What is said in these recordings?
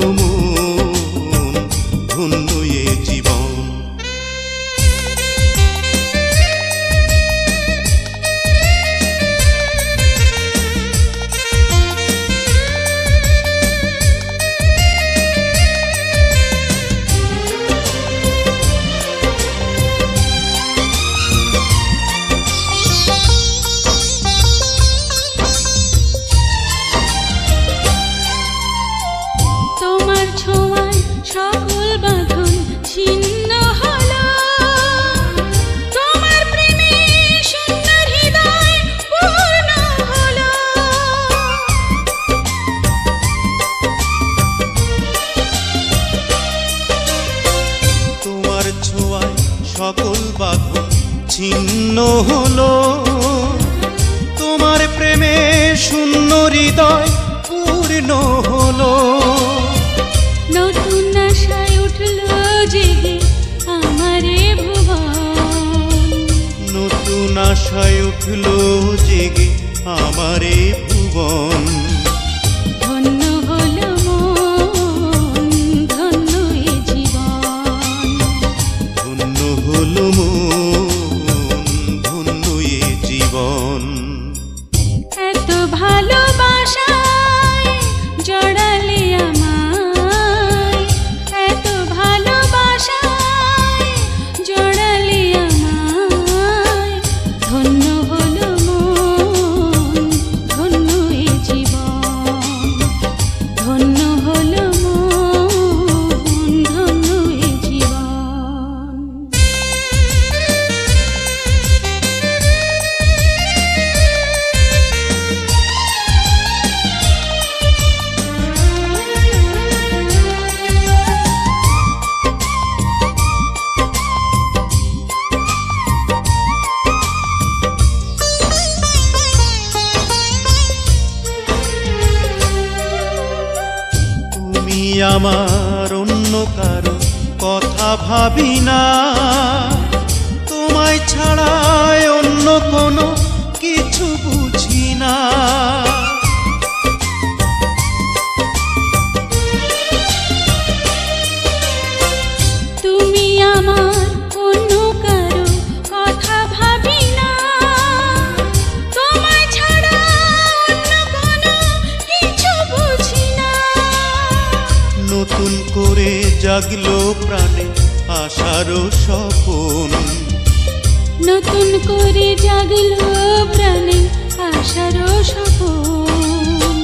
হলো মন, ধন্য এ জীবন। তোমার ছোঁয়ায় সকল বাঁধন ছিন্ন হলো, তোমার প্রেমে শূন্য হৃদয় পূর্ণ হলো। তোমার ছোঁয়ায় সকল বাঁধন ছিন্ন হলো, তোমার প্রেমে শূন্য হৃদয় পূর্ণ হলো। নতুন আশায় উঠল জেগে আমারে ভুবন, নতুন আশায় উঠল জেগে আমারে ভুবন। ধন্য হলো মন, ধন্য এ জীবন। ধন্য হলো মন, ধন্য এ জীবন। এত ভালোবাসায় জড়ালে আমায়, এত ভালোবাসায় জড়ালে আমায়। ধন্য হলো মন, ধন্য এ জীবন। ধন্য হলো মন, ধন্য এ জীবন। তুমি আমার অন্য কারো কথা ভাবি না, তোমায় ছাড়া অন্য কোনো কিছু বুঝি না। তুমি আমার অন্য কারো কথা ভাবি না, তোমায় ছাড়া অন্য কোনো কিছু বুঝি না। নতুন করে জাগলো প্রাণে আশারও স্বপন, নতুন করে জাগলো প্রাণে আশারও স্বপন।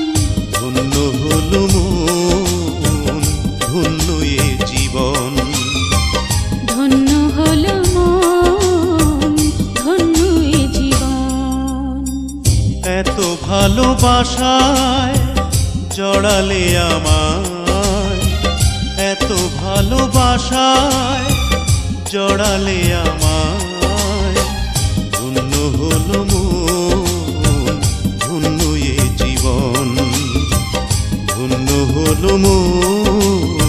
ধন্য হলো মন, ধন্য এ জীবন। ধন্য হলো মন, ধন্য এ জীবন। এত ভালোবাসায় জড়ালে আমায়, এত ভালোবাসায় জড়ালে আমায়। ধন্য হলো মন, ধন্য এ জীবন। ধন্য হলো মন,